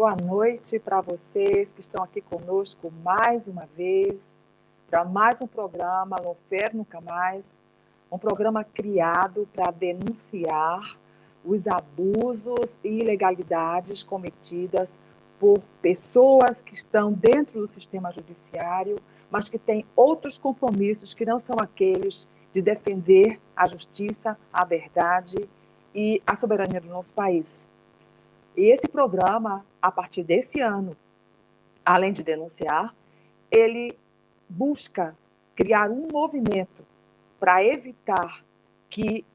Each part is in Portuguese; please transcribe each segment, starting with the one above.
boa noite para vocês que estão aqui conosco mais uma vez, para mais um programa Lawfare Nunca Mais, um programa criado para denunciar os abusos e ilegalidades cometidas por pessoas que estão dentro do sistema judiciário, mas que têm outros compromissos que não são aqueles de defender a justiça, a verdade e a soberania do nosso país. E esse programa, a partir desse ano, além de denunciar, ele busca criar um movimento para evitar que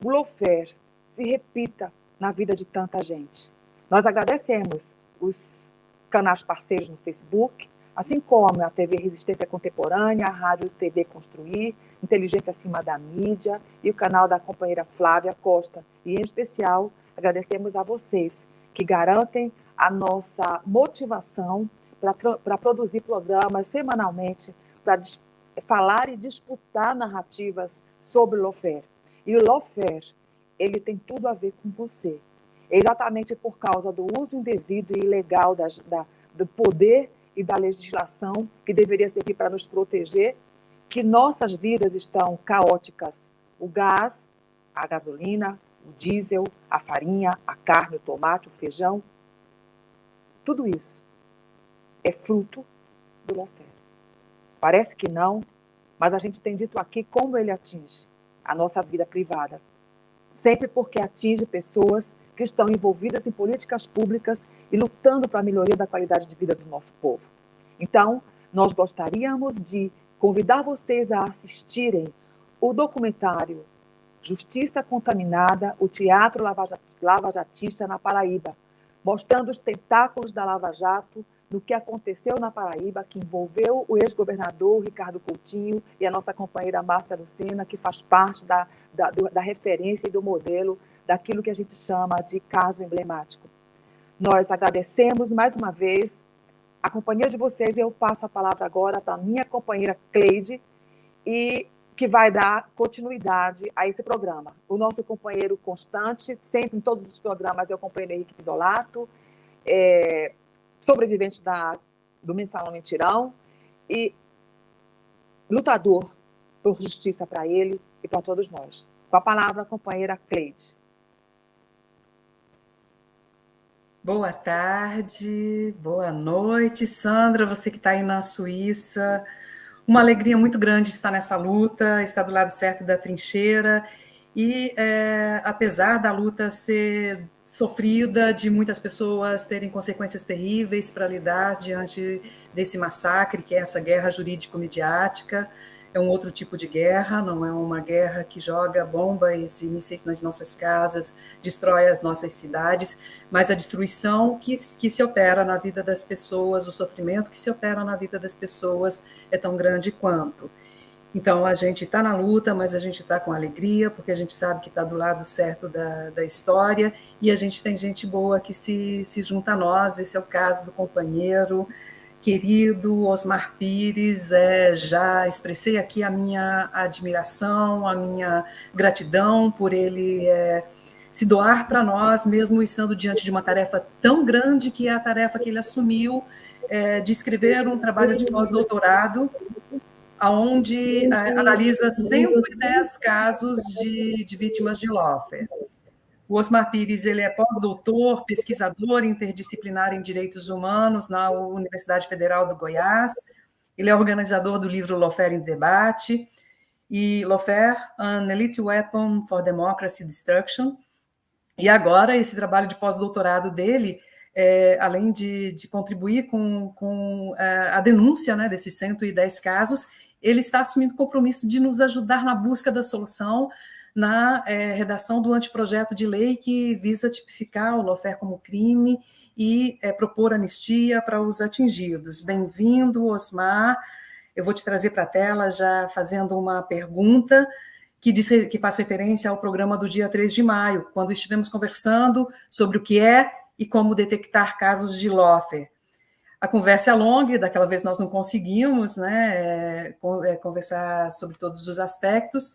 o lawfare se repita na vida de tanta gente. Nós agradecemos os canais parceiros no Facebook, assim como a TV Resistência Contemporânea, a Rádio TV Construir, Inteligência Acima da Mídia e o canal da companheira Flávia Costa. E, em especial, agradecemos a vocês que garantem a nossa motivação para produzir programas semanalmente, para falar e disputar narrativas sobre o lawfare. E o lawfare, ele tem tudo a ver com você. Exatamente por causa do uso indevido e ilegal do poder e da legislação que deveria servir para nos proteger, que nossas vidas estão caóticas. O gás, a gasolina, o diesel, a farinha, a carne, o tomate, o feijão, tudo isso é fruto do lawfare. Parece que não, mas a gente tem dito aqui como ele atinge a nossa vida privada. Sempre porque atinge pessoas que estão envolvidas em políticas públicas e lutando para a melhoria da qualidade de vida do nosso povo. Então, nós gostaríamos de convidar vocês a assistirem o documentário Justiça Contaminada, o Teatro Lavajatista na Paraíba, mostrando os tentáculos da Lava Jato no que aconteceu na Paraíba, que envolveu o ex-governador Ricardo Coutinho e a nossa companheira Márcia Lucena, que faz parte da referência e do modelo daquilo que a gente chama de caso emblemático. Nós agradecemos mais uma vez a companhia de vocês. Eu passo a palavra agora para a minha companheira Cleide, e que vai dar continuidade a esse programa. O nosso companheiro constante, sempre em todos os programas, é o companheiro Henrique Pisolato, sobrevivente do Mensalão Mentirão e lutador por justiça para ele e para todos nós. Com a palavra, a companheira Cleide. Boa tarde, boa noite, Sandra, você que está aí na Suíça. Uma alegria muito grande estar nessa luta, estar do lado certo da trincheira e, apesar da luta ser sofrida, de muitas pessoas terem consequências terríveis para lidar diante desse massacre, que é essa guerra jurídico-midiática, é um outro tipo de guerra, não é uma guerra que joga bombas e mísseis nas nossas casas, destrói as nossas cidades, mas a destruição que se opera na vida das pessoas, o sofrimento que se opera na vida das pessoas é tão grande quanto. Então, a gente está na luta, mas a gente está com alegria, porque a gente sabe que está do lado certo da história, e a gente tem gente boa que se junta a nós. Esse é o caso do companheiro querido Osmar Pires. Já expressei aqui a minha admiração, a minha gratidão por ele se doar para nós, mesmo estando diante de uma tarefa tão grande, que é a tarefa que ele assumiu, de escrever um trabalho de pós-doutorado, onde analisa 110 casos de vítimas de lawfare. O Osmar Pires, ele é pós-doutor, pesquisador interdisciplinar em Direitos Humanos na Universidade Federal do Goiás. Ele é organizador do livro Lawfare em Debate e Lawfare, An Elite Weapon for Democracy Destruction. E agora, esse trabalho de pós-doutorado dele, além de contribuir com a denúncia, né, desses 110 casos, ele está assumindo o compromisso de nos ajudar na busca da solução, na redação do anteprojeto de lei que visa tipificar o lawfare como crime e propor anistia para os atingidos. Bem-vindo, Osmar. Eu vou te trazer para a tela já fazendo uma pergunta que faz referência ao programa do dia 3 de maio, quando estivemos conversando sobre o que é e como detectar casos de lawfare. A conversa é longa, e daquela vez nós não conseguimos, né, conversar sobre todos os aspectos,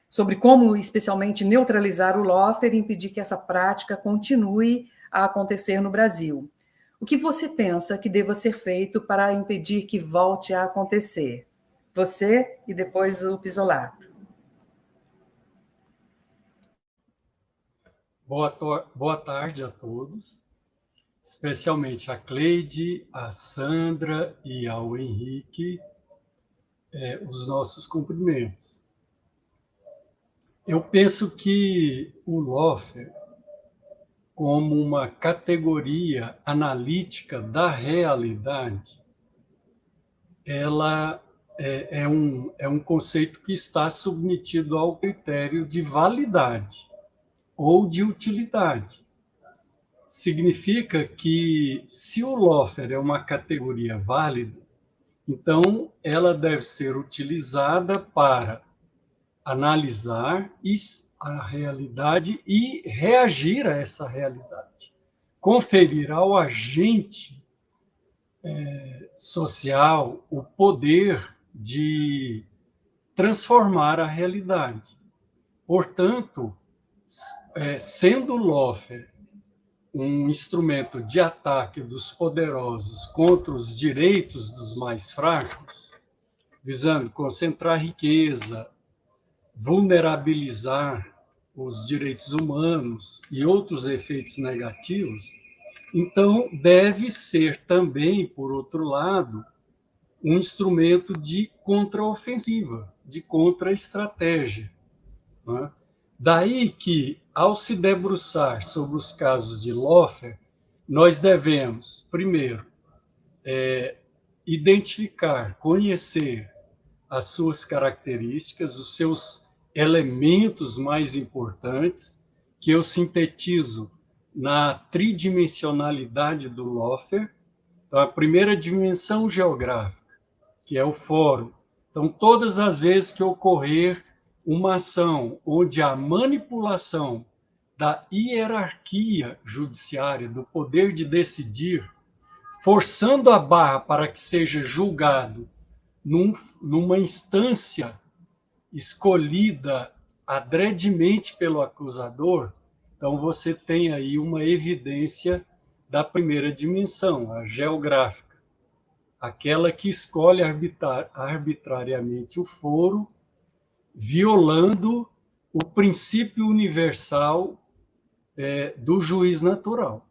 sobre como, especialmente, neutralizar o lawfare e impedir que essa prática continue a acontecer no Brasil. O que você pensa que deva ser feito para impedir que volte a acontecer? Você e depois o Pisolato. Boa tarde a todos, especialmente a Cleide, a Sandra e ao Henrique, os nossos cumprimentos. Eu penso que o Loffer, como uma categoria analítica da realidade, ela é um conceito que está submetido ao critério de validade ou de utilidade. Significa que, se o Loffer é uma categoria válida, então ela deve ser utilizada para analisar a realidade e reagir a essa realidade. Conferir ao agente social o poder de transformar a realidade. Portanto, sendo o Loffer um instrumento de ataque dos poderosos contra os direitos dos mais fracos, visando concentrar riqueza, vulnerabilizar os direitos humanos e outros efeitos negativos, então deve ser também, por outro lado, um instrumento de contraofensiva, de contra-estratégia. Não é? Daí que, ao se debruçar sobre os casos de Loffer, nós devemos, primeiro, identificar, conhecer as suas características, os seus elementos mais importantes, que eu sintetizo na tridimensionalidade do Loffer. Então, a primeira dimensão geográfica, que é o fórum. Então, todas as vezes que ocorrer uma ação onde a manipulação da hierarquia judiciária, do poder de decidir, forçando a barra para que seja julgado numa instância escolhida adredemente pelo acusador, então você tem aí uma evidência da primeira dimensão, a geográfica, aquela que escolhe arbitrariamente o foro, violando o princípio universal do juiz natural.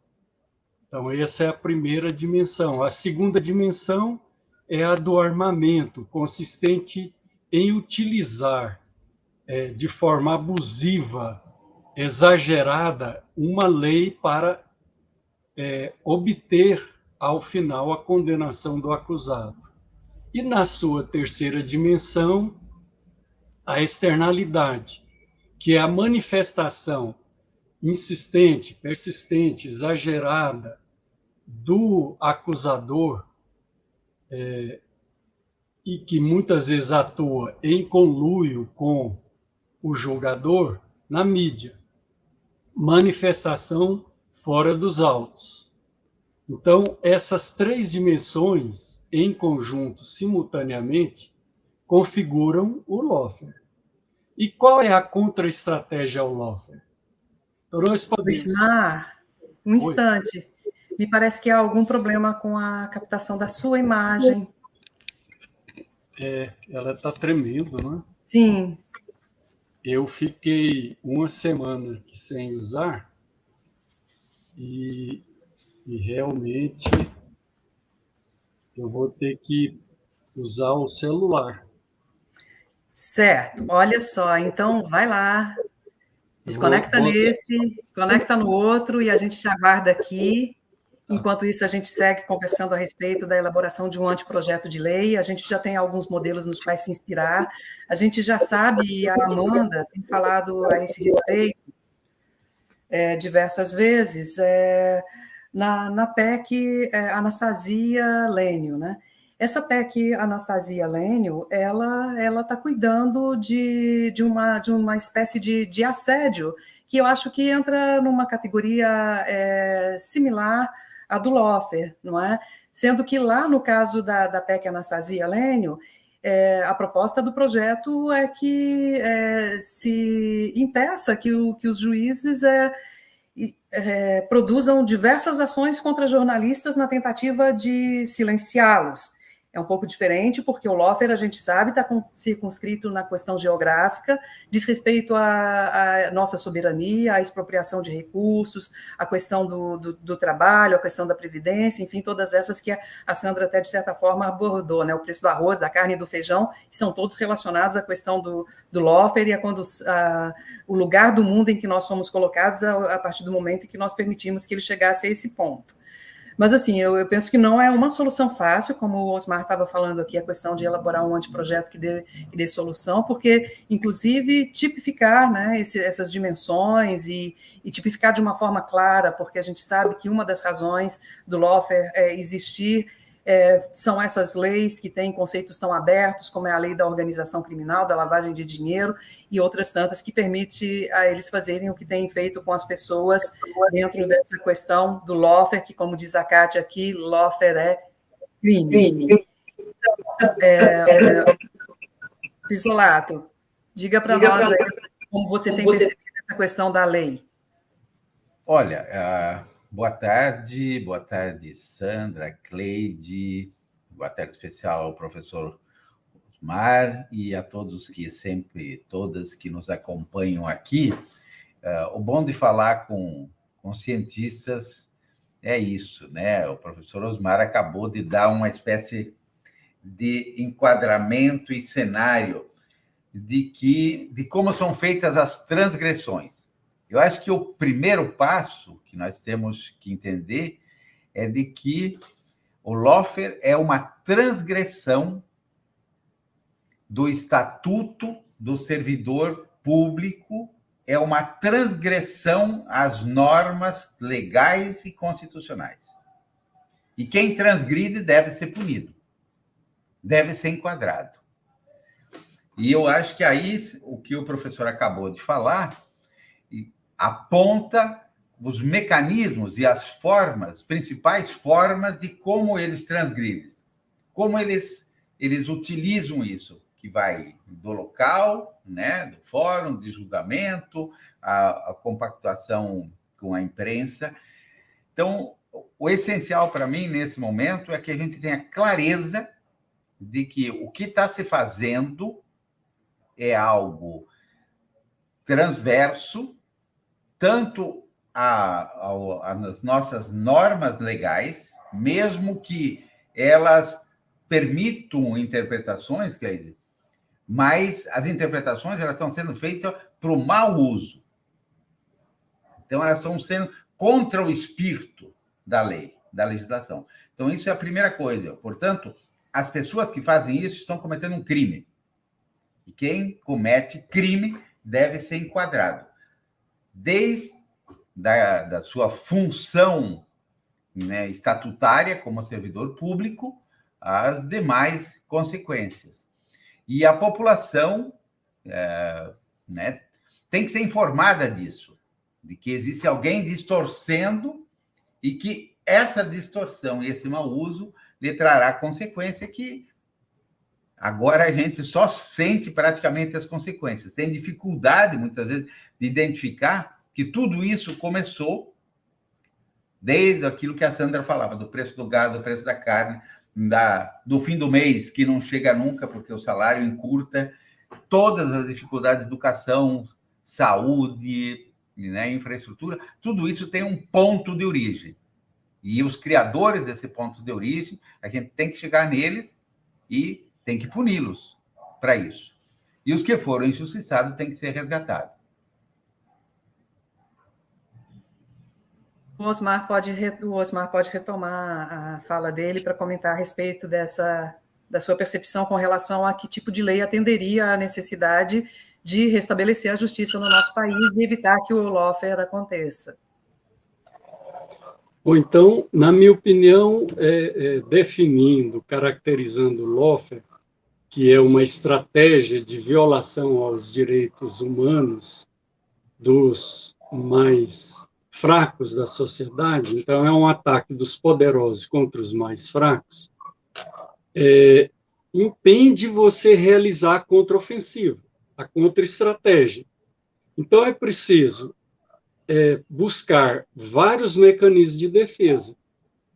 Então, essa é a primeira dimensão. A segunda dimensão é a do armamento, consistente em utilizar de forma abusiva, exagerada, uma lei para obter, ao final, a condenação do acusado. E, na sua terceira dimensão, a externalidade, que é a manifestação insistente, persistente, exagerada do acusador, e que muitas vezes atua em conluio com o julgador na mídia. Manifestação fora dos autos. Então, essas três dimensões, em conjunto, simultaneamente, configuram o Loffer. E qual é a contra-estratégia ao Loffer? Então, nós podemos... Um instante. Me parece que há algum problema com a captação da sua imagem. Ela está tremendo, né? Sim. Eu fiquei uma semana aqui sem usar e realmente eu vou ter que usar o celular. Certo. Olha só, então vai lá, desconecta nesse, conecta no outro e a gente já aguarda aqui. Enquanto isso, a gente segue conversando a respeito da elaboração de um anteprojeto de lei. A gente já tem alguns modelos nos quais se inspirar. A gente já sabe, e a Amanda tem falado a esse respeito diversas vezes, na PEC Anastasia Lênio, né? Essa PEC Anastasia Lênio, ela está cuidando de uma espécie de assédio, que eu acho que entra numa categoria similar à do Loffer, não é? Sendo que lá no caso da PEC Anastasia Lênio, a proposta do projeto é que se impeça que os juízes produzam diversas ações contra jornalistas na tentativa de silenciá-los. É um pouco diferente, porque o lawfare, a gente sabe, está circunscrito na questão geográfica, diz respeito à nossa soberania, à expropriação de recursos, à questão do trabalho, à questão da previdência, enfim, todas essas que a Sandra até, de certa forma, abordou, né? O preço do arroz, da carne e do feijão, são todos relacionados à questão do lawfare e o lugar do mundo em que nós somos colocados a partir do momento em que nós permitimos que ele chegasse a esse ponto. Mas, assim, eu penso que não é uma solução fácil, como o Osmar estava falando aqui, a questão de elaborar um anteprojeto que dê solução, porque, inclusive, tipificar, né, essas dimensões e tipificar de uma forma clara, porque a gente sabe que uma das razões do lawfare existir são essas leis que têm conceitos tão abertos, como é a lei da organização criminal, da lavagem de dinheiro, e outras tantas que permite a eles fazerem o que têm feito com as pessoas dentro dessa questão do lawfare, que, como diz a Kátia aqui, lawfare é crime. Pisolato, diga para nós aí como você tem percebido essa questão da lei. Olha, boa tarde, Sandra, Cleide, boa tarde especial ao professor Osmar e a todos todas que nos acompanham aqui. O bom de falar com cientistas é isso, né? O professor Osmar acabou de dar uma espécie de enquadramento e cenário de como são feitas as transgressões. Eu acho que o primeiro passo que nós temos que entender é de que o lawfare é uma transgressão do Estatuto do Servidor Público, é uma transgressão às normas legais e constitucionais. E quem transgride deve ser punido, deve ser enquadrado. E eu acho que aí o que o professor acabou de falar aponta os mecanismos e as principais formas de como eles transgridem, como eles utilizam isso, que vai do local, né, do fórum de julgamento, a compactuação com a imprensa. Então, o essencial para mim, nesse momento, é que a gente tenha clareza de que o que está se fazendo é algo transverso, tanto às nossas normas legais, mesmo que elas permitam interpretações, Cleide, mas as interpretações elas estão sendo feitas para o mau uso. Então, elas estão sendo contra o espírito da lei, da legislação. Então, isso é a primeira coisa. Portanto, as pessoas que fazem isso estão cometendo um crime. E quem comete crime deve ser enquadrado, desde da sua função, né, estatutária como servidor público, às demais consequências. E a população né, tem que ser informada disso, de que existe alguém distorcendo e que essa distorção e esse mau uso lhe trará consequência que agora a gente só sente praticamente as consequências. Tem dificuldade, muitas vezes, de identificar que tudo isso começou desde aquilo que a Sandra falava, do preço do gás, do preço da carne, do fim do mês, que não chega nunca, porque o salário encurta, todas as dificuldades de educação, saúde, né, infraestrutura, tudo isso tem um ponto de origem. E os criadores desse ponto de origem, a gente tem que chegar neles e tem que puni-los para isso. E os que foram injustiçados têm que ser resgatados. O Osmar pode retomar a fala dele para comentar a respeito da sua percepção com relação a que tipo de lei atenderia à necessidade de restabelecer a justiça no nosso país e evitar que o lawfare aconteça. Ou então, na minha opinião, definindo, caracterizando o lawfare, que é uma estratégia de violação aos direitos humanos dos mais fracos da sociedade, então é um ataque dos poderosos contra os mais fracos, impede você realizar a contraofensiva, a contra-estratégia. Então é preciso buscar vários mecanismos de defesa.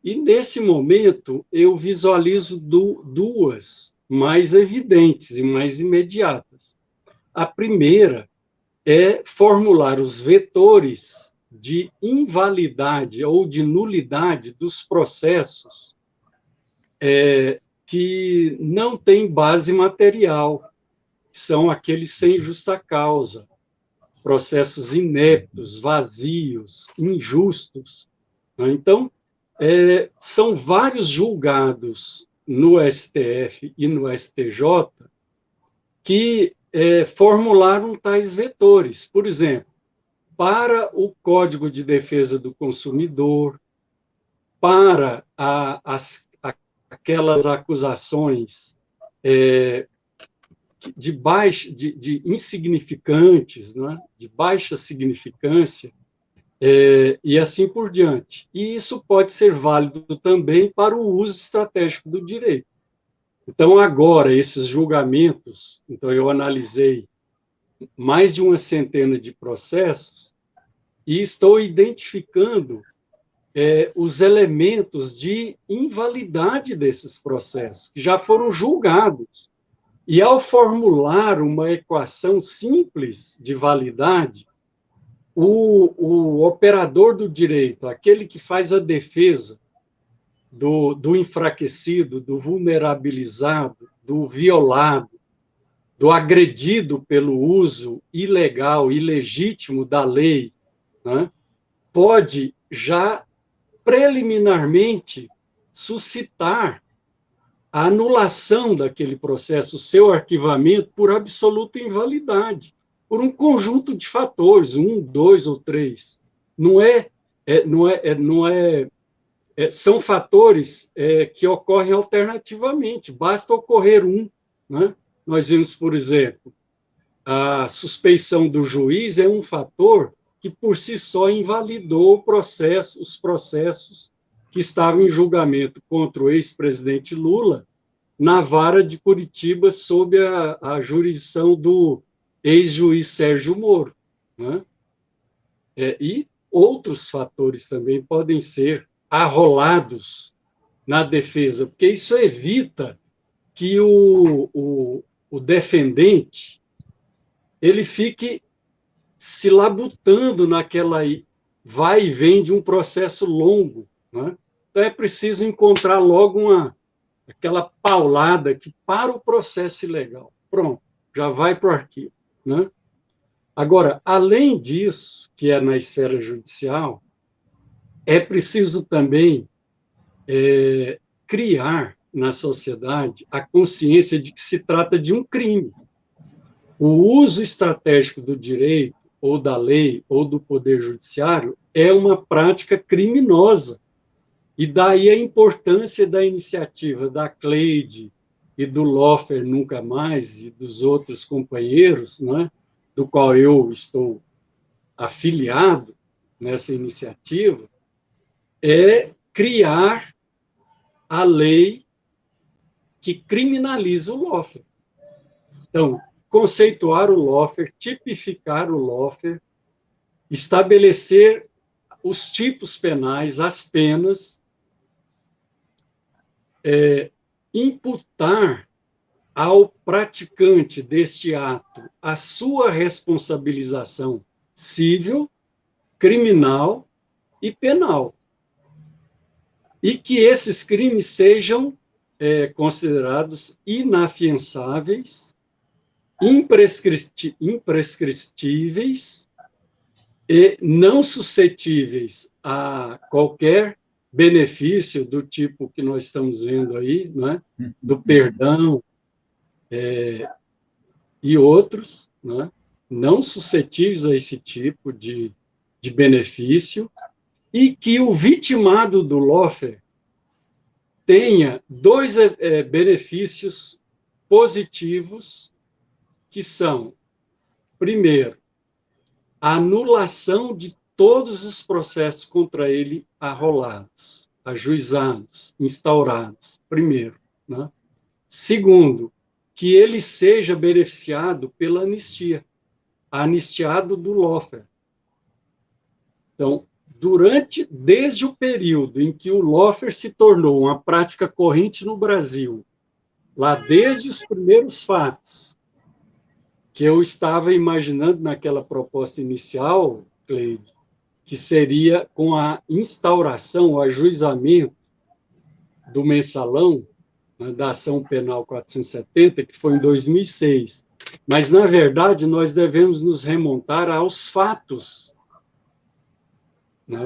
E, nesse momento, eu visualizo duas mais evidentes e mais imediatas. A primeira é formular os vetores de invalidade ou de nulidade dos processos que não têm base material, que são aqueles sem justa causa, processos ineptos, vazios, injustos. Então, são vários julgados no STF e no STJ que formularam tais vetores. Por exemplo, para o Código de Defesa do Consumidor, para aquelas acusações de insignificantes, né, de baixa significância, e assim por diante. E isso pode ser válido também para o uso estratégico do direito. Então, agora, esses julgamentos, então eu analisei mais de uma centena de processos e estou identificando os elementos de invalidade desses processos, que já foram julgados. E, ao formular uma equação simples de validade, o operador do direito, aquele que faz a defesa do enfraquecido, do vulnerabilizado, do violado, do agredido pelo uso ilegal, ilegítimo da lei, né, pode já preliminarmente suscitar a anulação daquele processo, o seu arquivamento por absoluta invalidade, por um conjunto de fatores, 1, 2 ou 3. São fatores que ocorrem alternativamente, basta ocorrer um. Né? Nós vimos, por exemplo, a suspeição do juiz é um fator que, por si só, invalidou os processos que estavam em julgamento contra o ex-presidente Lula na vara de Curitiba, sob a jurisdição do ex-juiz Sérgio Moro. Né? E outros fatores também podem ser arrolados na defesa, porque isso evita que o defendente ele fique se labutando naquela vai e vem de um processo longo. Né? Então, é preciso encontrar logo aquela paulada que para o processo ilegal. Pronto, já vai para o arquivo. Né? Agora, além disso, que é na esfera judicial, é preciso também criar na sociedade a consciência de que se trata de um crime. O uso estratégico do direito, ou da lei, ou do poder judiciário, é uma prática criminosa. E daí a importância da iniciativa da Cleide e do Lofer Nunca Mais, e dos outros companheiros, né, do qual eu estou afiliado nessa iniciativa, é criar a lei que criminaliza o Lofer. Então, conceituar o Lofer, tipificar o Lofer, estabelecer os tipos penais, as penas, imputar ao praticante deste ato a sua responsabilização civil, criminal e penal. E que esses crimes sejam considerados inafiançáveis, imprescritíveis e não suscetíveis a qualquer benefício do tipo que nós estamos vendo aí, né? Do perdão e outros, né? Não suscetíveis a esse tipo de benefício, e que o vitimado do Lofer tenha dois benefícios positivos, que são, primeiro, a anulação de todos os processos contra ele arrolados, ajuizados, instaurados, primeiro. Né? Segundo, que ele seja beneficiado pela anistia, anistiado do Lofer. Então, desde o período em que o lawfare se tornou uma prática corrente no Brasil, lá desde os primeiros fatos, que eu estava imaginando naquela proposta inicial, Cleide, que seria com a instauração, o ajuizamento do mensalão, né, da ação penal 470, que foi em 2006. Mas, na verdade, nós devemos nos remontar aos fatos.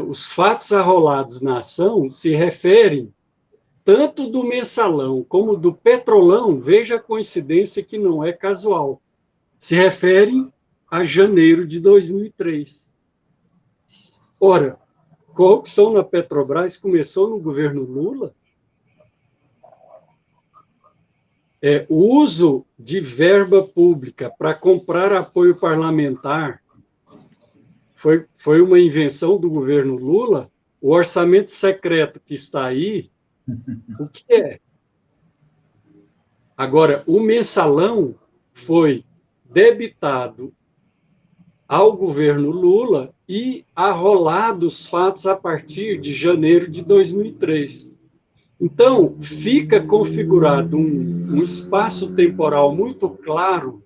Os fatos arrolados na ação se referem tanto do mensalão como do petrolão, veja a coincidência que não é casual, se referem a janeiro de 2003. Ora, corrupção na Petrobras começou no governo Lula. O uso de verba pública para comprar apoio parlamentar foi uma invenção do governo Lula. O orçamento secreto que está aí, o que é? Agora, o mensalão foi debitado ao governo Lula e arrolado os fatos a partir de janeiro de 2003. Então, fica configurado um espaço temporal muito claro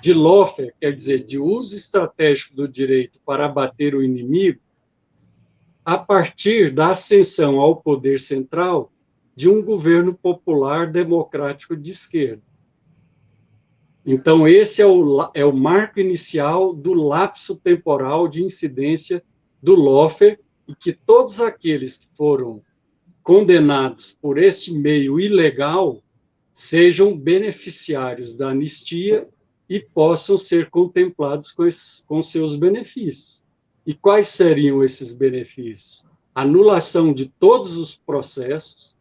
de lawfare, quer dizer, de uso estratégico do direito para abater o inimigo, a partir da ascensão ao poder central de um governo popular democrático de esquerda. Então, esse é o marco inicial do lapso temporal de incidência do lawfare, e que todos aqueles que foram condenados por este meio ilegal sejam beneficiários da anistia e possam ser contemplados com seus benefícios. E quais seriam esses benefícios? Anulação de todos os processos,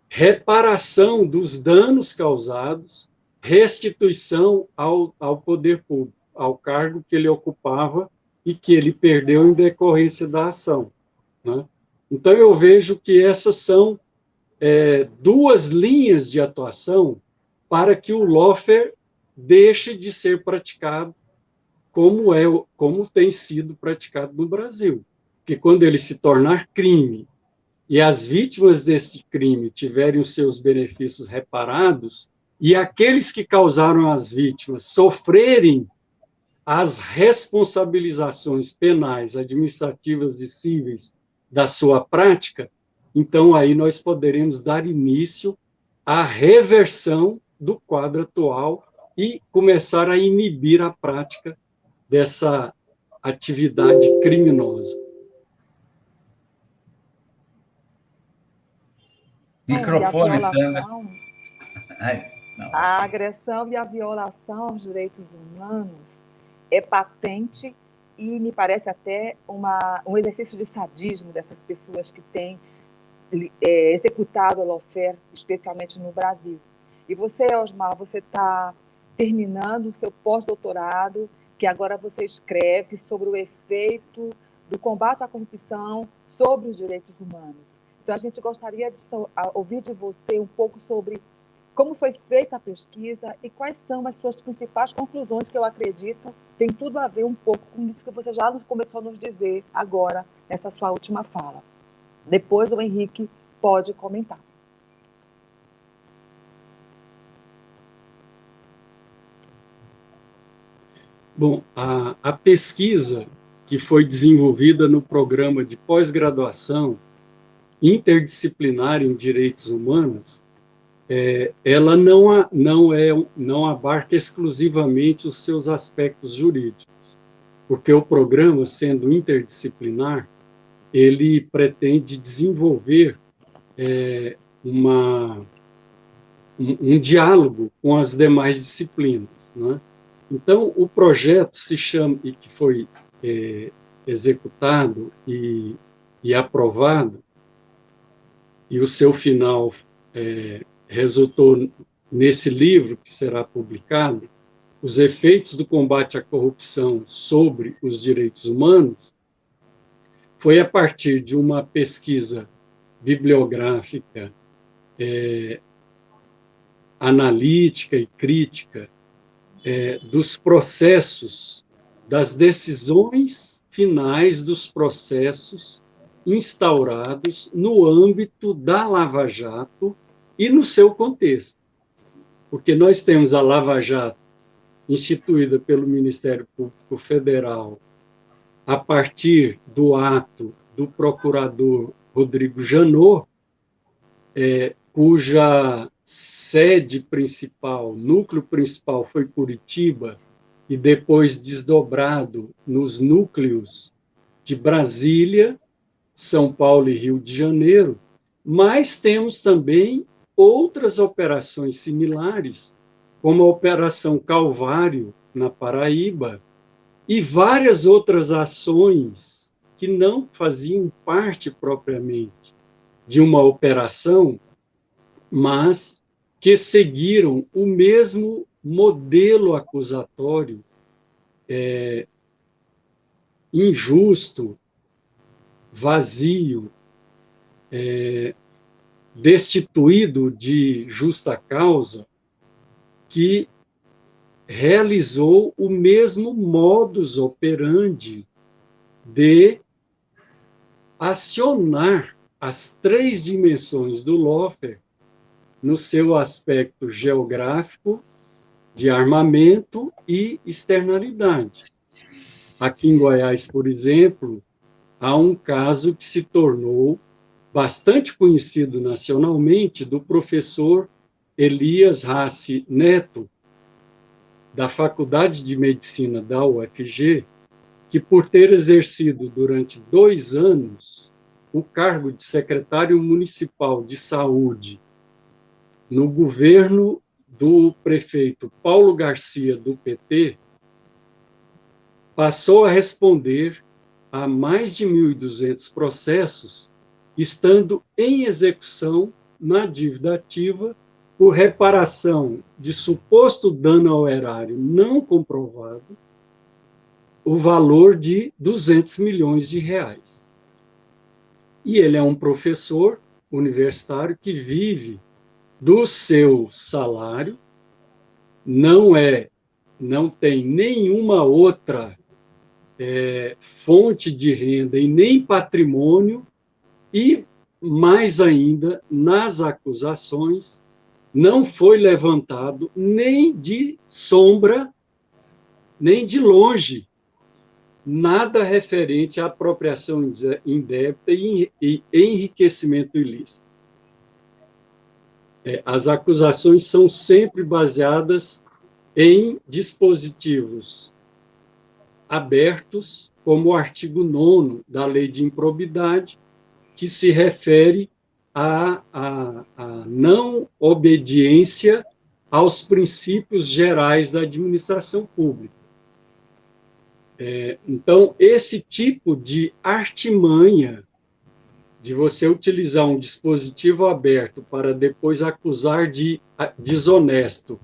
reparação dos danos causados, restituição ao poder público, ao cargo que ele ocupava e que ele perdeu em decorrência da ação, né? Então, eu vejo que essas são duas linhas de atuação para que o lawfare deixe de ser praticado como tem sido praticado no Brasil. Porque quando ele se tornar crime e as vítimas desse crime tiverem os seus benefícios reparados e aqueles que causaram as vítimas sofrerem as responsabilizações penais, administrativas e cíveis da sua prática, então aí nós poderemos dar início à reversão do quadro atual e começar a inibir a prática dessa atividade criminosa. Microfone, Sandra. A agressão e a violação aos direitos humanos é patente e me parece até um exercício de sadismo dessas pessoas que têm executado o lawfare, especialmente no Brasil. E você, Osmar, você está terminando o seu pós-doutorado, que agora você escreve sobre o efeito do combate à corrupção sobre os direitos humanos. Então, a gente gostaria de ouvir de você um pouco sobre como foi feita a pesquisa e quais são as suas principais conclusões, que eu acredito tem tudo a ver um pouco com isso que você já começou a nos dizer agora, nessa sua última fala. Depois o Henrique pode comentar. Bom, a pesquisa que foi desenvolvida no programa de pós-graduação interdisciplinar em direitos humanos, ela não abarca exclusivamente os seus aspectos jurídicos, porque o programa, sendo interdisciplinar, ele pretende desenvolver um diálogo com as demais disciplinas, né? Então, o projeto se chama, e que foi executado e aprovado, e o seu final resultou nesse livro que será publicado, Os Efeitos do Combate à Corrupção sobre os Direitos Humanos, foi a partir de uma pesquisa bibliográfica, analítica e crítica dos processos, das decisões finais dos processos instaurados no âmbito da Lava Jato e no seu contexto. Porque nós temos a Lava Jato instituída pelo Ministério Público Federal a partir do ato do procurador Rodrigo Janot, cuja sede principal, núcleo principal foi Curitiba, e depois desdobrado nos núcleos de Brasília, São Paulo e Rio de Janeiro, mas temos também outras operações similares, como a Operação Calvário, na Paraíba, e várias outras ações que não faziam parte propriamente de uma operação, mas que seguiram o mesmo modelo acusatório injusto, vazio, destituído de justa causa, que realizou o mesmo modus operandi de acionar as 3 dimensões do lawfare no seu aspecto geográfico, de armamento e externalidade. Aqui em Goiás, por exemplo, há um caso que se tornou bastante conhecido nacionalmente, do professor Elias Rassi Neto, da Faculdade de Medicina da UFG, que, por ter exercido durante 2 anos o cargo de secretário municipal de saúde no governo do prefeito Paulo Garcia, do PT, passou a responder a mais de 1.200 processos, estando em execução na dívida ativa por reparação de suposto dano ao erário não comprovado, o valor de 200 milhões de reais. E ele é um professor universitário que vive do seu salário, não tem nenhuma outra fonte de renda e nem patrimônio, e, mais ainda, nas acusações, não foi levantado nem de sombra, nem de longe, nada referente à apropriação indébita e enriquecimento ilícito. As acusações são sempre baseadas em dispositivos abertos, como o artigo 9º da Lei de Improbidade, que se refere à não obediência aos princípios gerais da administração pública. Então, esse tipo de artimanha de você utilizar um dispositivo aberto para depois acusar de desonesto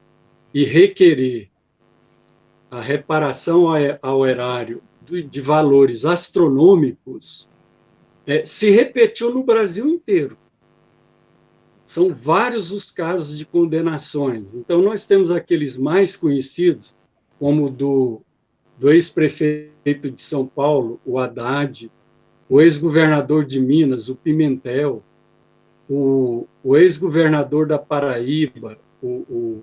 e requerer a reparação ao erário de valores astronômicos, se repetiu no Brasil inteiro. São vários os casos de condenações. Então, nós temos aqueles mais conhecidos, como do ex-prefeito de São Paulo, o Haddad, o ex-governador de Minas, o Pimentel, o ex-governador da Paraíba, o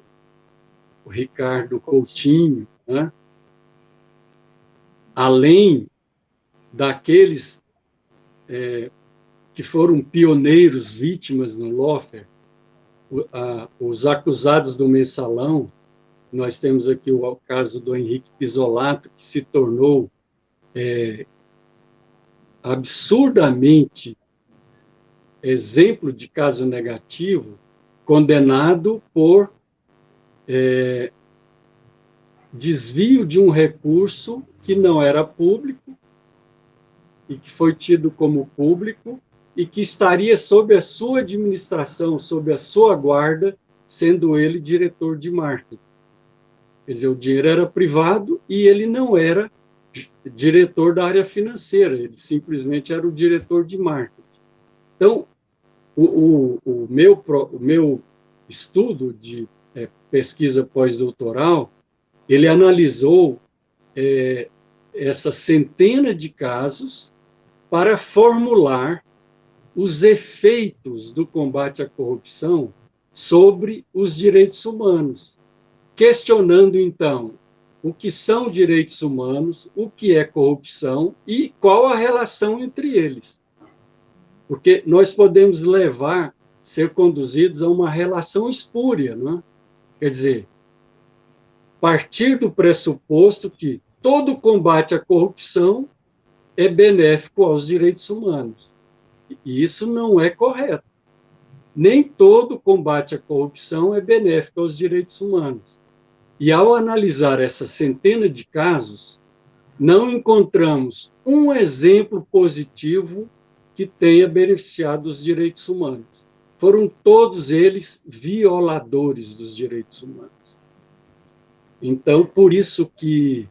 Ricardo Coutinho, né? Além daqueles que foram pioneiros, vítimas no lawfare, os acusados do mensalão. Nós temos aqui o caso do Henrique Pisolato, que se tornou absurdamente exemplo de caso negativo, condenado por desvio de um recurso que não era público e que foi tido como público e que estaria sob a sua administração, sob a sua guarda, sendo ele diretor de marketing. Quer dizer, o dinheiro era privado e ele não era diretor da área financeira, ele simplesmente era o diretor de marketing. Então, o meu estudo de pesquisa pós-doutoral, ele analisou essa centena de casos para formular os efeitos do combate à corrupção sobre os direitos humanos, questionando, então, o que são direitos humanos, o que é corrupção e qual a relação entre eles. Porque nós podemos ser conduzidos a uma relação espúria, não é? Quer dizer, partir do pressuposto que todo combate à corrupção é benéfico aos direitos humanos. E isso não é correto. Nem todo combate à corrupção é benéfico aos direitos humanos. E ao analisar essa centena de casos, não encontramos um exemplo positivo que tenha beneficiado os direitos humanos. Foram todos eles violadores dos direitos humanos. Então, por isso que,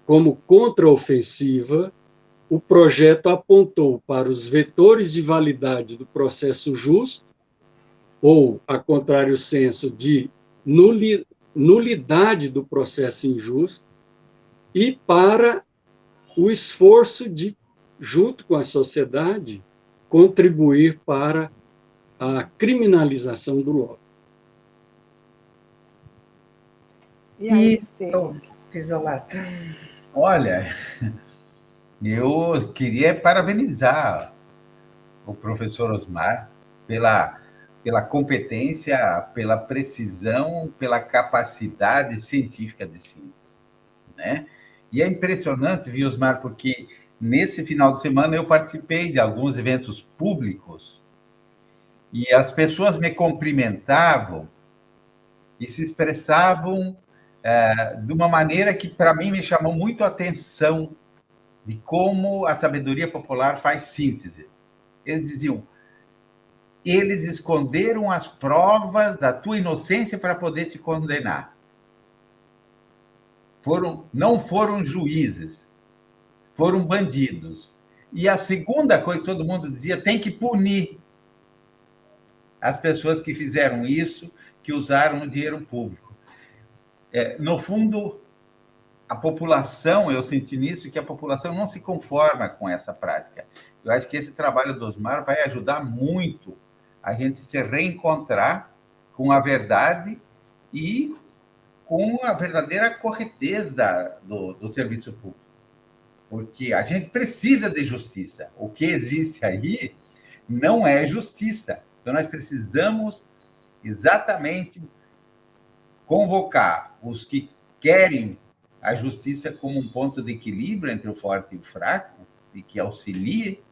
como contraofensiva, o projeto apontou para os vetores de validade do processo justo, ou, a contrário senso, de nulidade do processo injusto, e para o esforço de, junto com a sociedade, contribuir para a criminalização do lobby. E aí, Isso, Pizzolato. Olha, eu queria parabenizar o professor Osmar pela competência, pela precisão, pela capacidade científica de síntese, né? E é impressionante, viu, Osmar, porque nesse final de semana eu participei de alguns eventos públicos e as pessoas me cumprimentavam e se expressavam de uma maneira que, para mim, me chamou muito a atenção de como a sabedoria popular faz síntese. Eles diziam: eles esconderam as provas da tua inocência para poder te condenar. Não foram juízes, foram bandidos. E a segunda coisa que todo mundo dizia: tem que punir as pessoas que fizeram isso, que usaram o dinheiro público. No fundo, a população, eu senti nisso, que a população não se conforma com essa prática. Eu acho que esse trabalho do Osmar vai ajudar muito a gente se reencontrar com a verdade e com a verdadeira corretez do serviço público. Porque a gente precisa de justiça. O que existe aí não é justiça. Então, nós precisamos exatamente convocar os que querem a justiça como um ponto de equilíbrio entre o forte e o fraco, e que auxilie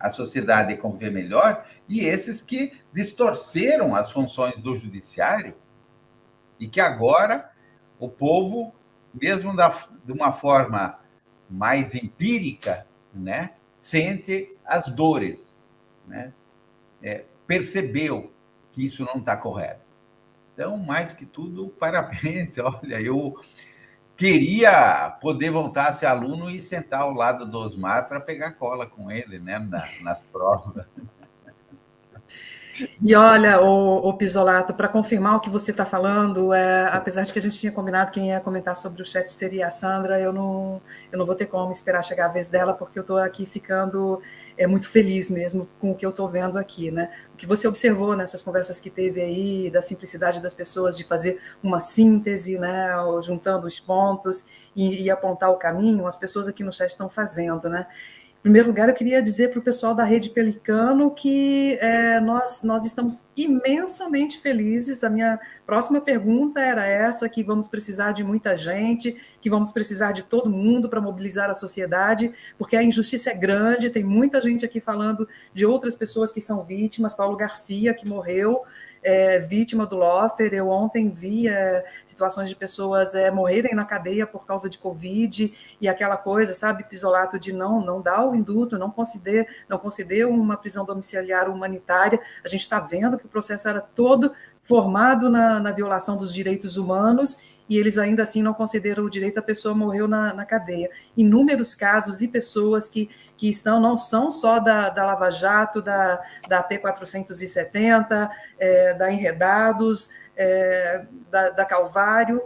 a sociedade a conviver melhor, e esses que distorceram as funções do judiciário e que agora o povo, mesmo de uma forma mais empírica, né, sente as dores, né? Percebeu que isso não está correto. Então, mais que tudo, parabéns. Olha, eu queria poder voltar a ser aluno e sentar ao lado do Osmar para pegar cola com ele, né, nas provas. E olha, o Pizzolato, para confirmar o que você está falando, apesar de que a gente tinha combinado quem ia comentar sobre o chat seria a Sandra, eu não vou ter como esperar chegar a vez dela, porque eu estou aqui ficando muito feliz mesmo com o que eu estou vendo aqui, né? O que você observou nessas conversas que teve aí, da simplicidade das pessoas de fazer uma síntese, né, juntando os pontos e apontar o caminho, as pessoas aqui no chat estão fazendo, né? Em primeiro lugar, eu queria dizer para o pessoal da Rede Pelicano que nós estamos imensamente felizes. A minha próxima pergunta era essa, que vamos precisar de muita gente, que vamos precisar de todo mundo para mobilizar a sociedade, porque a injustiça é grande, tem muita gente aqui falando de outras pessoas que são vítimas, Paulo Garcia, que morreu, vítima do Lofer. Eu ontem vi situações de pessoas morrerem na cadeia por causa de Covid, e aquela coisa, sabe, Pizzolato, de não dar o indulto, não conceder uma prisão domiciliar humanitária. A gente está vendo que o processo era todo formado na violação dos direitos humanos, e eles ainda assim não concederam o direito, a pessoa morreu na cadeia. Inúmeros casos e pessoas que não são só da Lava Jato, da P470, da Enredados, da Calvário,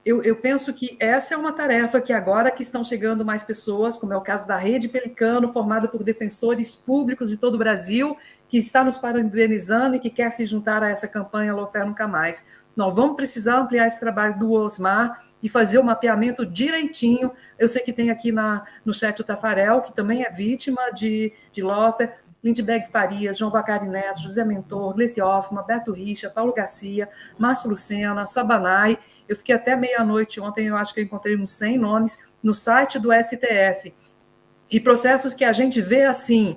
eu penso que essa é uma tarefa que agora que estão chegando mais pessoas, como é o caso da Rede Pelicano, formada por defensores públicos de todo o Brasil, que está nos parabenizando e que quer se juntar a essa campanha Lawfare Nunca Mais. Nós vamos precisar ampliar esse trabalho do Osmar e fazer o mapeamento direitinho. Eu sei que tem aqui no chat o Tafarel, que também é vítima de Lawfare, Lindbergh Farias, João Vacari Neto, José Mentor, Gleice Hoffmann, Beto Richa, Paulo Garcia, Márcio Lucena, Sabanai. Eu fiquei até meia-noite ontem, eu acho que eu encontrei uns 100 nomes no site do STF. E processos que a gente vê assim,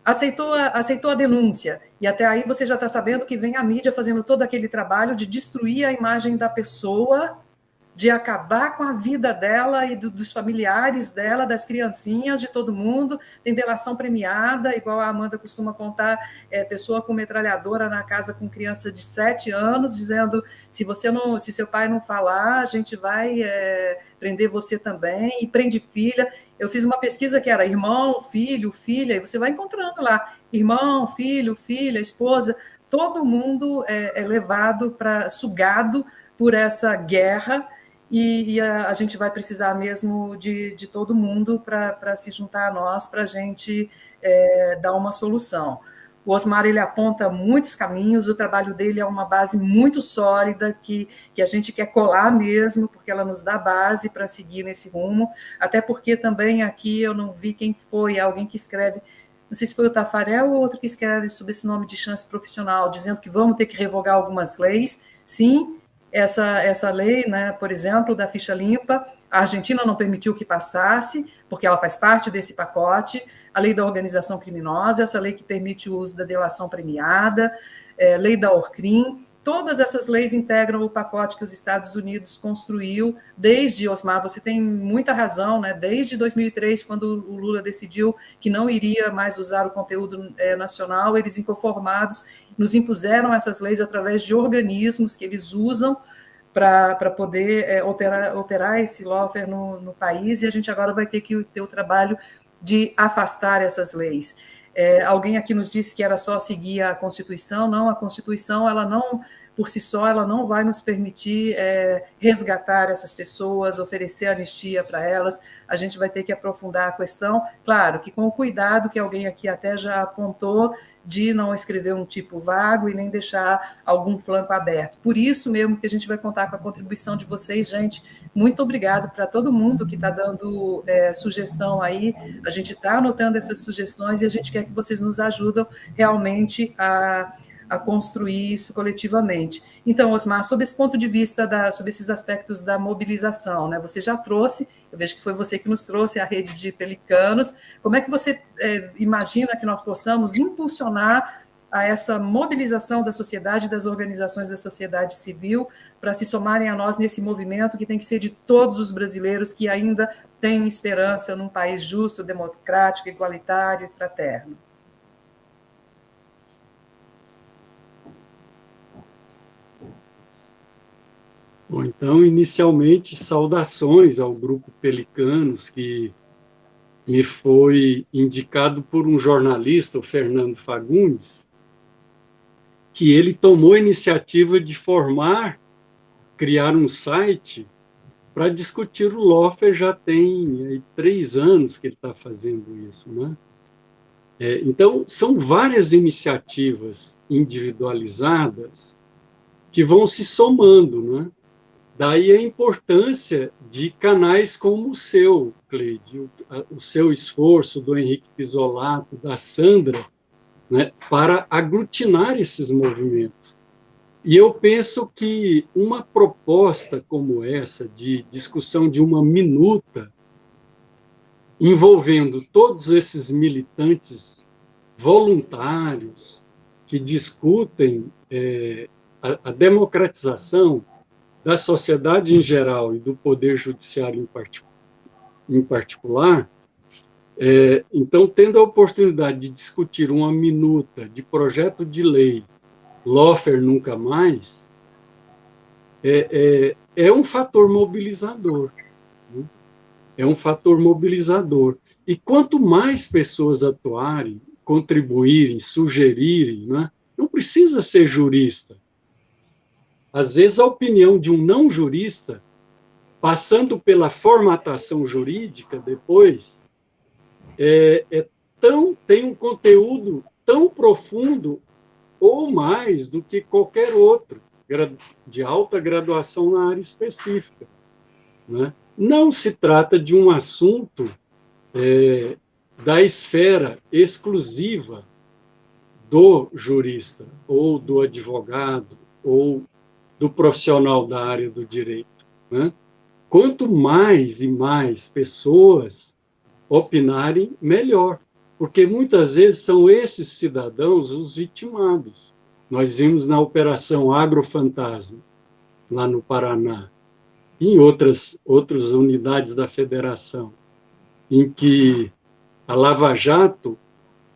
aceitou a denúncia, e até aí você já está sabendo que vem a mídia fazendo todo aquele trabalho de destruir a imagem da pessoa, de acabar com a vida dela e dos familiares dela, das criancinhas, de todo mundo. Tem delação premiada, igual a Amanda costuma contar, pessoa com metralhadora na casa com criança de 7 anos, dizendo, se seu pai não falar, a gente vai prender você também, e prende filha. Eu fiz uma pesquisa que era irmão, filho, filha, e você vai encontrando lá, irmão, filho, filha, esposa, todo mundo é levado sugado por essa guerra, e a gente vai precisar mesmo de todo mundo para se juntar a nós, para a gente dar uma solução. O Osmar, ele aponta muitos caminhos, o trabalho dele é uma base muito sólida, que a gente quer colar mesmo, porque ela nos dá base para seguir nesse rumo, até porque também aqui eu não vi quem foi, alguém que escreve, não sei se foi o Tafarel ou outro que escreve sob esse nome de chance profissional, dizendo que vamos ter que revogar algumas leis. Sim, essa lei, né, por exemplo, da ficha limpa, a Argentina não permitiu que passasse, porque ela faz parte desse pacote, a lei da organização criminosa, essa lei que permite o uso da delação premiada, lei da ORCRIM, todas essas leis integram o pacote que os Estados Unidos construiu desde, Osmar, você tem muita razão, né, desde 2003, quando o Lula decidiu que não iria mais usar o conteúdo nacional, eles, inconformados, nos impuseram essas leis através de organismos que eles usam para poder operar esse lawfare no país, e a gente agora vai ter que ter o trabalho de afastar essas leis. Alguém aqui nos disse que era só seguir a Constituição. Não, a Constituição, ela não, por si só, ela não vai nos permitir resgatar essas pessoas, oferecer anistia para elas. A gente vai ter que aprofundar a questão, claro, que com o cuidado que alguém aqui até já apontou, de não escrever um tipo vago e nem deixar algum flanco aberto. Por isso mesmo que a gente vai contar com a contribuição de vocês, gente. Muito obrigado para todo mundo que está dando sugestão aí. A gente está anotando essas sugestões e a gente quer que vocês nos ajudem realmente a construir isso coletivamente. Então, Osmar, sob esse ponto de vista, sobre esses aspectos da mobilização, né, você já trouxe, eu vejo que foi você que nos trouxe a rede de pelicanos, como é que você imagina que nós possamos impulsionar a essa mobilização da sociedade, das organizações da sociedade civil, para se somarem a nós nesse movimento que tem que ser de todos os brasileiros que ainda têm esperança num país justo, democrático, igualitário e fraterno? Bom, então, inicialmente, saudações ao Grupo Pelicanos, que me foi indicado por um jornalista, o Fernando Fagundes, que ele tomou a iniciativa de criar um site para discutir o lawfare. Já tem 3 anos que ele está fazendo isso, né? Então, são várias iniciativas individualizadas que vão se somando, né? Daí a importância de canais como o seu, Cleide, o seu esforço, do Henrique Pisolato, da Sandra, né, para aglutinar esses movimentos. E eu penso que uma proposta como essa, de discussão de uma minuta, envolvendo todos esses militantes voluntários que discutem a democratização da sociedade em geral e do poder judiciário em particular, então, tendo a oportunidade de discutir uma minuta de projeto de lei Lawfare Nunca Mais, é um fator mobilizador. Né? É um fator mobilizador. E quanto mais pessoas atuarem, contribuírem, sugerirem, né? Não precisa ser jurista. Às vezes, a opinião de um não jurista, passando pela formatação jurídica depois, tem um conteúdo tão profundo ou mais do que qualquer outro de alta graduação na área específica, né? Não se trata de um assunto da esfera exclusiva do jurista, ou do advogado, ou do profissional da área do direito, né? Quanto mais e mais pessoas opinarem, melhor, porque muitas vezes são esses cidadãos os vitimados. Nós vimos na Operação Agrofantasma, lá no Paraná, e em outras unidades da federação, em que a Lava Jato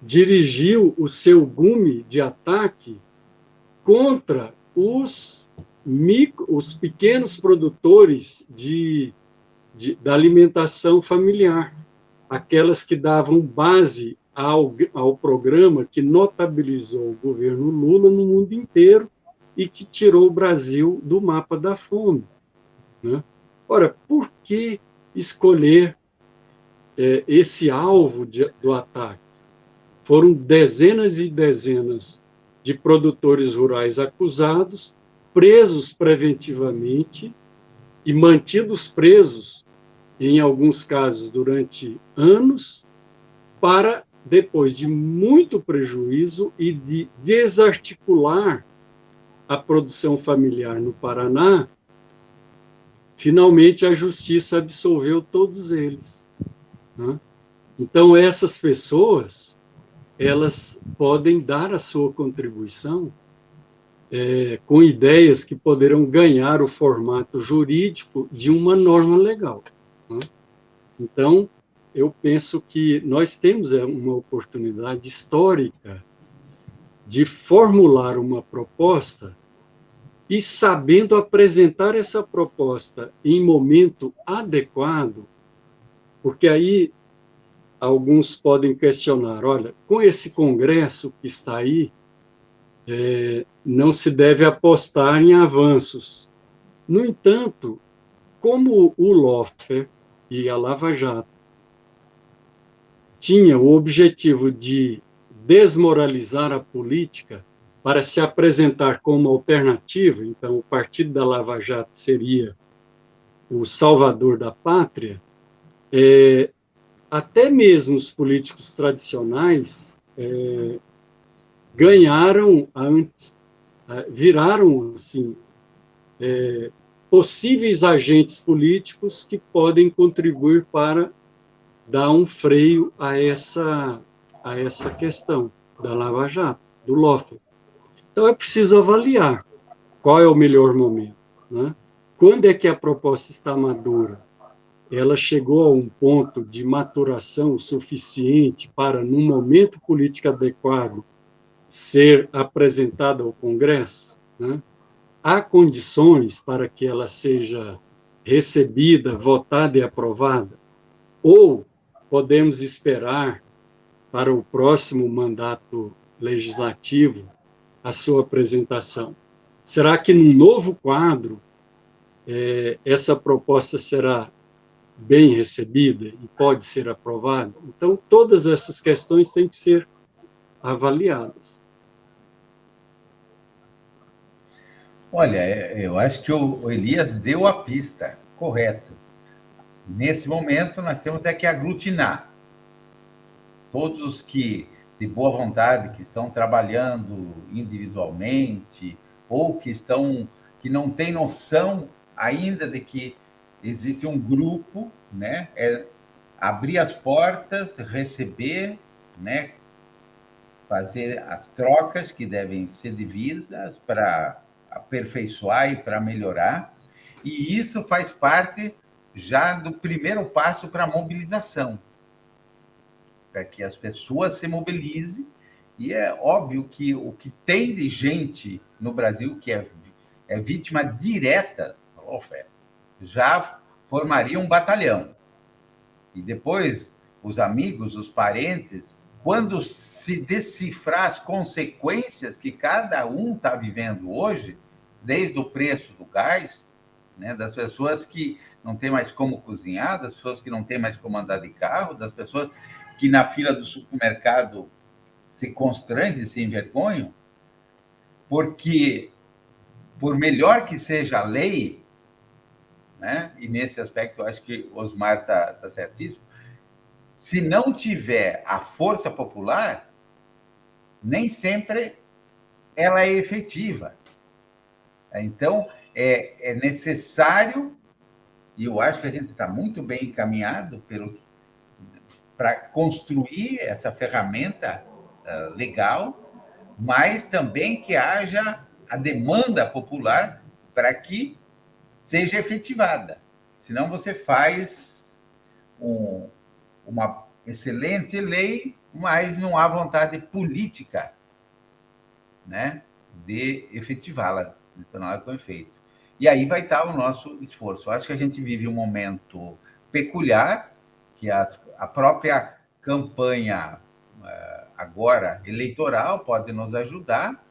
dirigiu o seu gume de ataque contra os pequenos produtores da alimentação familiar, aquelas que davam base ao programa que notabilizou o governo Lula no mundo inteiro e que tirou o Brasil do mapa da fome, né? Ora, por que escolher esse alvo do ataque? Foram dezenas e dezenas de produtores rurais acusados, presos preventivamente e mantidos presos, em alguns casos durante anos, para, depois de muito prejuízo e de desarticular a produção familiar no Paraná, finalmente a justiça absolveu todos eles, né? Então, essas pessoas, elas podem dar a sua contribuição com ideias que poderão ganhar o formato jurídico de uma norma legal, né? Então, eu penso que nós temos uma oportunidade histórica de formular uma proposta e, sabendo apresentar essa proposta em momento adequado, porque aí alguns podem questionar, olha, com esse Congresso que está aí, não se deve apostar em avanços. No entanto, como o lawfare e a Lava Jato tinha o objetivo de desmoralizar a política para se apresentar como alternativa, então o partido da Lava Jato seria o salvador da pátria, até mesmo os políticos tradicionais viraram assim, possíveis agentes políticos que podem contribuir para dar um freio a essa questão da Lava Jato, do lawfare. Então, é preciso avaliar qual é o melhor momento, né? Quando é que a proposta está madura? Ela chegou a um ponto de maturação suficiente para, num momento político adequado, ser apresentada ao Congresso, né? Há condições para que ela seja recebida, votada e aprovada? Ou podemos esperar para o próximo mandato legislativo a sua apresentação? Será que num novo quadro essa proposta será bem recebida e pode ser aprovada? Então, todas essas questões têm que ser avaliadas. Olha, eu acho que o Elias deu a pista correta. Nesse momento, nós temos que aglutinar todos que, de boa vontade, que estão trabalhando individualmente ou que não têm noção ainda de que existe um grupo, né? Abrir as portas, receber, né? Fazer as trocas que devem ser devidas para aperfeiçoar e para melhorar. E isso faz parte já do primeiro passo para a mobilização, para que as pessoas se mobilizem. E é óbvio que o que tem de gente no Brasil que é vítima direta, já formaria um batalhão. E depois, os amigos, os parentes, quando se decifrar as consequências que cada um está vivendo hoje, desde o preço do gás, né, das pessoas que não têm mais como cozinhar, das pessoas que não têm mais como andar de carro, das pessoas que na fila do supermercado se constrangem, se envergonham, porque, por melhor que seja a lei, né, e nesse aspecto eu acho que o Osmar está certíssimo, se não tiver a força popular, nem sempre ela é efetiva. Então, é necessário, e eu acho que a gente está muito bem encaminhado para construir essa ferramenta legal, mas também que haja a demanda popular para que seja efetivada. Senão você faz uma excelente lei, mas não há vontade política, né, de efetivá-la, de torná-la com efeito. E aí vai estar o nosso esforço. Eu acho que a gente vive um momento peculiar, que a própria campanha agora eleitoral pode nos ajudar,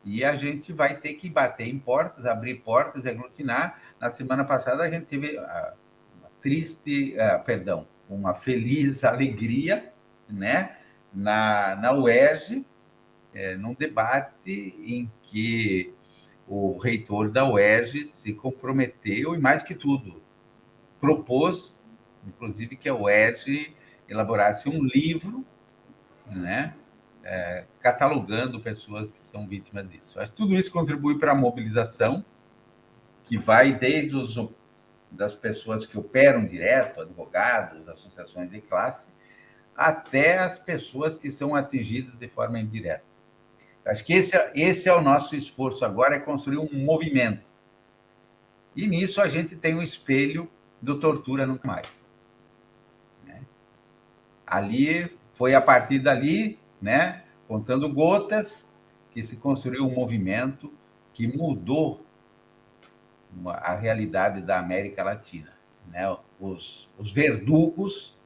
e a gente vai ter que bater em portas, abrir portas e aglutinar. Na semana passada a gente teve uma feliz alegria, né, na UERJ, num debate em que o reitor da UERJ se comprometeu, e mais que tudo, propôs, inclusive, que a UERJ elaborasse um livro, né, catalogando pessoas que são vítimas disso. Acho que tudo isso contribui para a mobilização, que vai desde das pessoas que operam direto, advogados, associações de classe, até as pessoas que são atingidas de forma indireta. Acho que esse é o nosso esforço agora, é construir um movimento. E nisso a gente tem um espelho do Tortura Nunca Mais. Né? Ali, foi a partir dali, né, contando gotas, que se construiu um movimento que mudou a realidade da América Latina. Né? Os verdugos,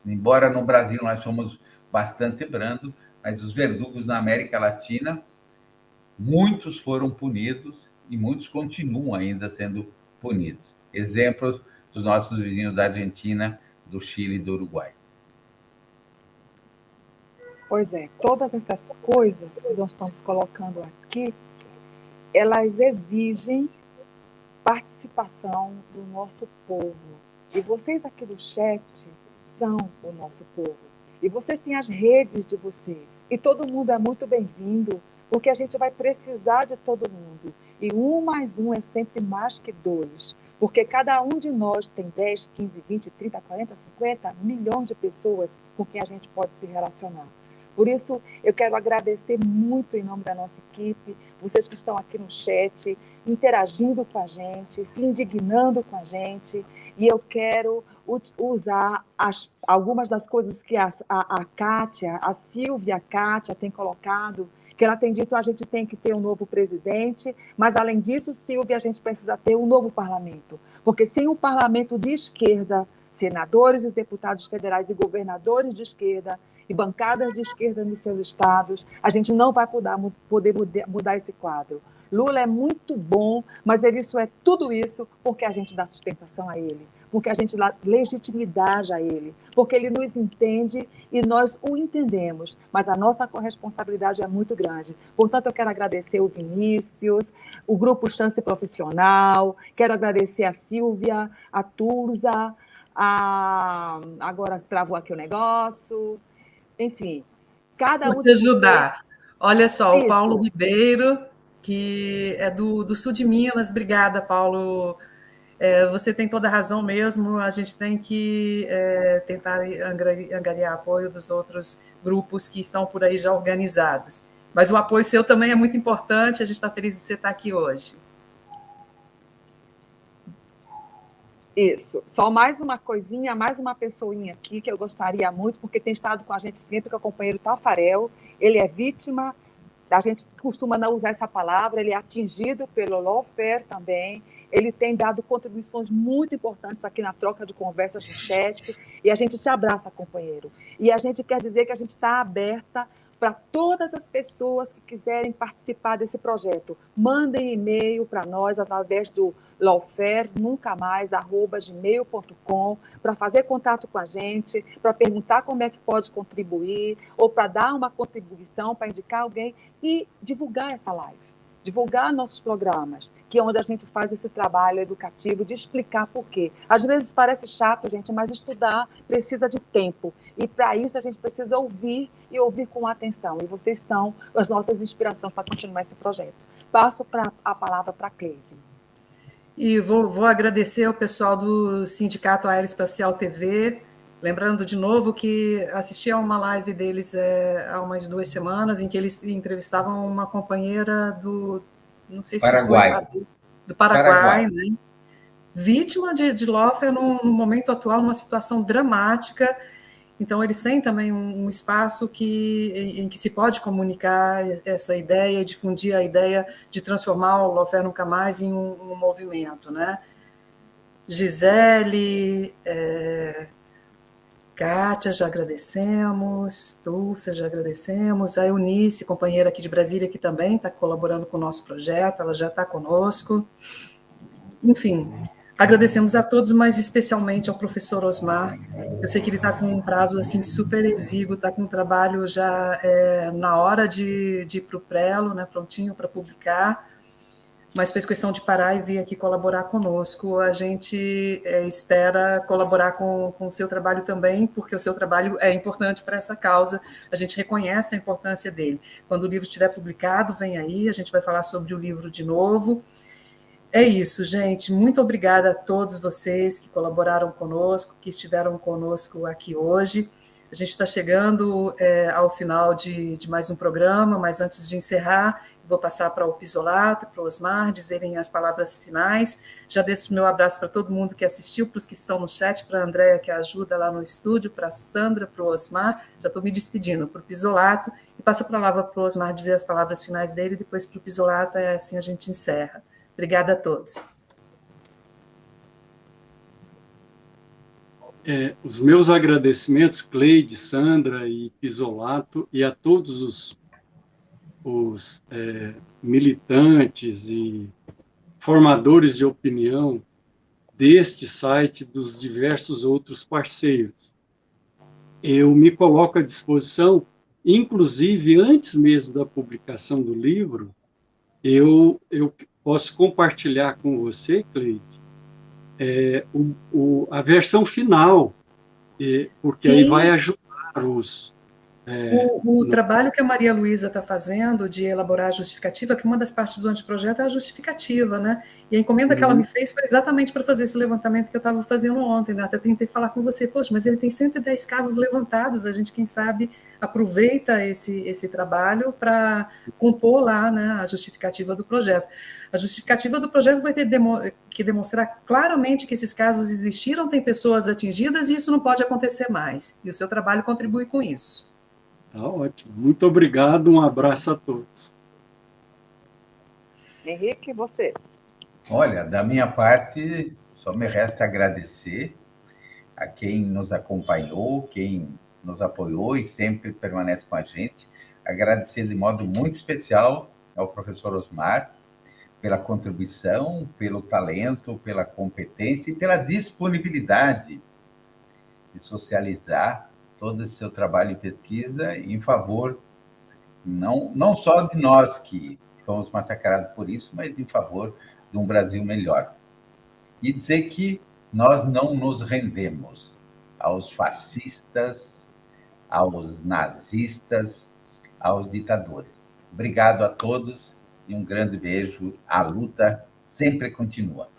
embora no Brasil nós somos bastante brandos, mas os verdugos na América Latina, muitos foram punidos e muitos continuam ainda sendo punidos. Exemplos dos nossos vizinhos da Argentina, do Chile e do Uruguai. Pois é, todas essas coisas que nós estamos colocando aqui, elas exigem participação do nosso povo. E vocês aqui do chat são o nosso povo. E vocês têm as redes de vocês. E todo mundo é muito bem-vindo, porque a gente vai precisar de todo mundo. E 1 mais 1 é sempre mais que 2. Porque cada um de nós tem 10, 15, 20, 30, 40, 50 milhões de pessoas com quem a gente pode se relacionar. Por isso, eu quero agradecer muito em nome da nossa equipe, vocês que estão aqui no chat, interagindo com a gente, se indignando com a gente. E eu quero usar algumas das coisas que a Kátia, a Silvia e a Kátia têm colocado, que ela tem dito: a gente tem que ter um novo presidente, mas, além disso, Silvia, a gente precisa ter um novo parlamento. Porque sem um parlamento de esquerda, senadores e deputados federais e governadores de esquerda, e bancadas de esquerda nos seus estados, a gente não vai poder mudar esse quadro. Lula é muito bom, mas ele só é tudo isso porque a gente dá sustentação a ele, porque a gente dá legitimidade a ele, porque ele nos entende e nós o entendemos, mas a nossa corresponsabilidade é muito grande. Portanto, eu quero agradecer o Vinícius, o Grupo Chance Profissional, quero agradecer a Silvia, a Turza, agora travou aqui o negócio, enfim, cada um de ajudar. Olha só, o Paulo Ribeiro, que é do sul de Minas. Obrigada, Paulo. Você tem toda a razão mesmo. A gente tem que tentar angariar apoio dos outros grupos que estão por aí já organizados. Mas o apoio seu também é muito importante. A gente está feliz de você estar aqui hoje. Isso. Só mais uma coisinha, mais uma pessoinha aqui que eu gostaria muito, porque tem estado com a gente sempre, que é o companheiro Tafarel. Ele é vítima, a gente costuma não usar essa palavra, ele é atingido pelo lawfare também. Ele tem dado contribuições muito importantes aqui na troca de conversas no chat. E a gente te abraça, companheiro. E a gente quer dizer que a gente está aberta para todas as pessoas que quiserem participar desse projeto. Mandem e-mail para nós através do lawfarenuncamais@gmail.com para fazer contato com a gente, para perguntar como é que pode contribuir ou para dar uma contribuição, para indicar alguém e divulgar essa live. Divulgar nossos programas, que é onde a gente faz esse trabalho educativo de explicar por quê. Às vezes parece chato, gente, mas estudar precisa de tempo. E para isso a gente precisa ouvir e ouvir com atenção. E vocês são as nossas inspirações para continuar esse projeto. Passo a palavra para a Cleide. E vou agradecer ao pessoal do Sindicato Aeroespacial TV. Lembrando de novo que assisti a uma live deles há umas 2 semanas, em que eles entrevistavam uma companheira não sei se Paraguai. do Paraguai, né? Vítima de lawfare no momento atual, numa situação dramática. Então, eles têm também um espaço em que se pode comunicar essa ideia, difundir a ideia de transformar o Lawfare Nunca Mais em um movimento, né? Gisele, Kátia, já agradecemos, Dulce, já agradecemos, a Eunice, companheira aqui de Brasília, que também está colaborando com o nosso projeto, ela já está conosco. Enfim, agradecemos a todos, mas especialmente ao professor Osmar. Eu sei que ele está com um prazo assim, super exíguo, está com um trabalho já na hora de ir para o prelo, né, prontinho para publicar, mas fez questão de parar e vir aqui colaborar conosco. A gente espera colaborar com o seu trabalho também, porque o seu trabalho é importante para essa causa, a gente reconhece a importância dele. Quando o livro estiver publicado, vem aí, a gente vai falar sobre o livro de novo. É isso, gente. Muito obrigada a todos vocês que colaboraram conosco, que estiveram conosco aqui hoje. A gente está chegando ao final de mais um programa, mas antes de encerrar, vou passar para o Pisolato, para o Osmar, dizerem as palavras finais. Já deixo o meu abraço para todo mundo que assistiu, para os que estão no chat, para a Andréia, que ajuda lá no estúdio, para a Sandra, para o Osmar. Já estou me despedindo, para o Pisolato, e passo a palavra para o Osmar dizer as palavras finais dele, e depois para o Pisolato, assim a gente encerra. Obrigada a todos. Os meus agradecimentos, Cleide, Sandra e Pisolato, e a todos os militantes e formadores de opinião deste site, dos diversos outros parceiros. Eu me coloco à disposição, inclusive antes mesmo da publicação do livro, eu posso compartilhar com você, Cleide, a versão final, porque Sim. aí vai ajudar os... O trabalho que a Maria Luísa está fazendo de elaborar a justificativa, que uma das partes do anteprojeto é a justificativa, né? E a encomenda que ela me fez foi exatamente para fazer esse levantamento que eu estava fazendo ontem, né? Até tentei falar com você, poxa, mas ele tem 110 casos levantados, a gente, quem sabe, aproveita esse trabalho para compor lá, né, a justificativa do projeto. A justificativa do projeto vai ter que demonstrar claramente que esses casos existiram, tem pessoas atingidas e isso não pode acontecer mais. E o seu trabalho contribui com isso. Tá ótimo. Muito obrigado, um abraço a todos. Henrique, você? Olha, da minha parte, só me resta agradecer a quem nos acompanhou, quem nos apoiou e sempre permanece com a gente. Agradecer de modo muito especial ao professor Osmar pela contribuição, pelo talento, pela competência e pela disponibilidade de socializar todo esse seu trabalho e pesquisa em favor, não só de nós que fomos massacrados por isso, mas em favor de um Brasil melhor. E dizer que nós não nos rendemos aos fascistas, aos nazistas, aos ditadores. Obrigado a todos e um grande beijo. A luta sempre continua.